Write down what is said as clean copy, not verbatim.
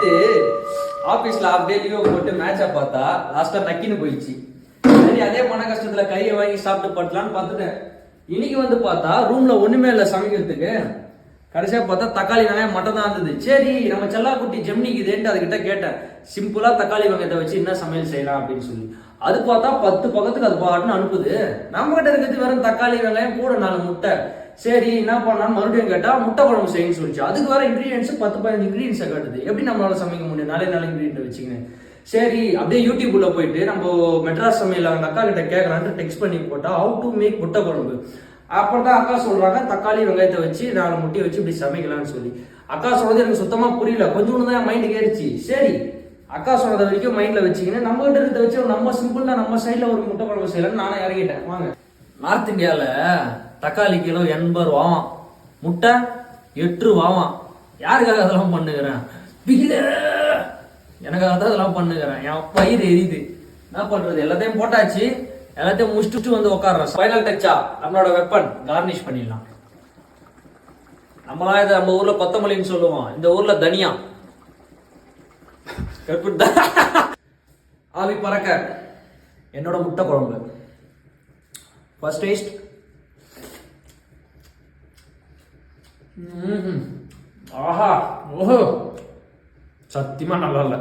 நேத்து ஆபீஸ்ல அப்படியே லீவ் போட்டு மேட்சா பார்த்தா லாஸ்டா நக்கின்னு போயிடுச்சு. சரி அதே மன கஷ்டத்துல கையை வாங்கி சாப்பிட்டு பட்டலான்னு பார்த்துட்டேன். இன்னைக்கு வந்து பார்த்தா ரூம்ல ஒண்ணுமே இல்லை சமைக்கிறதுக்கு. கடைசியா பார்த்தா தக்காளி வெங்காயம் மட்டும் தான் இருந்தது. சரி நம்ம செல்லாக்குட்டி ஜெமினிக்குதேன்ட்டு அதுகிட்ட கேட்டேன், சிம்பிளா தக்காளி வெங்காயத்தை வச்சு என்ன சமையல் செய்யலாம் அப்படின்னு சொல்லி. அது பார்த்தா 10 பக்கத்துக்கு அது பாட்டுன்னு அனுப்புது. நம்ம கிட்ட இருக்கிறது வெறும் தக்காளி வெங்காயம் கூட 4 முட்டை. சரி என்ன பண்ணா மறுபடியும் கேட்டா முட்டை குழம்பு செய்யணும்னு சொல்லிச்சு. அதுக்கு வர இன்கிரீடியன்ஸ் 10-15 இன்கிரீடியன்ஸை காட்டுது. எப்படி நம்மளால சமைக்க முடியும் 4 இன்கிரீடியன்ட் வச்சுக்கணும். சரி அப்படியே யூடியூப்ல போயிட்டு நம்ம மெட்ராஸ் சமையல் அவங்க அக்கா கிட்ட கேட்கலான்ட்டு டெக்ஸ்ட் பண்ணி போட்டா ஹவு டு மேக் முட்டை குழம்பு. அப்புறம் தான் அக்கா சொல்றாங்க தக்காளி வெங்காயத்தை வச்சு 4 முட்டையை வச்சு இப்படி சமைக்கலாம்னு சொல்லி. அக்கா சொல்றது எனக்கு சுத்தமா புரியல. கொஞ்சம் தான் மைண்டுக்கு ஏறிச்சு. சரி அக்கா சொன்னதை வரைக்கும் மைண்ட்ல வச்சுக்கின்னு நம்ம கிட்ட இருக்கிறத வச்சு நம்ம சிம்பிளா நம்ம சைட்ல ஒரு முட்டை குழம்பு செய்யலாம்னு நானே இறங்கிட்டேன். வாங்க. நார்த் இந்தியால தக்காளி கிலோ 80 ரூபாவாம், முட்டை 8 ரூபாவாம். யாருக்காக அதெல்லாம் பண்ணுகிறேன்? எனக்காக தான் அதெல்லாம் பண்ணுகிறேன். என் பயிர் எரியுது. என்ன பண்றது? எல்லாத்தையும் போட்டாச்சு. எல்லாத்தையும் முடிச்சுட்டு வந்து உட்காடுறேன். ஃபைனல் டச்சா நம்மளோட வெப்பன் கார்னிஷ் பண்ணிடலாம். நம்மளா இதை நம்ம ஊர்ல கொத்தமல்லின்னு சொல்லுவோம், இந்த ஊர்ல தனியா. ஆவி பறக்க என்னோட முட்டை குழம்பு. First taste. ஆஹா ஓஹோ சத்தியமா நல்லா இல்ல.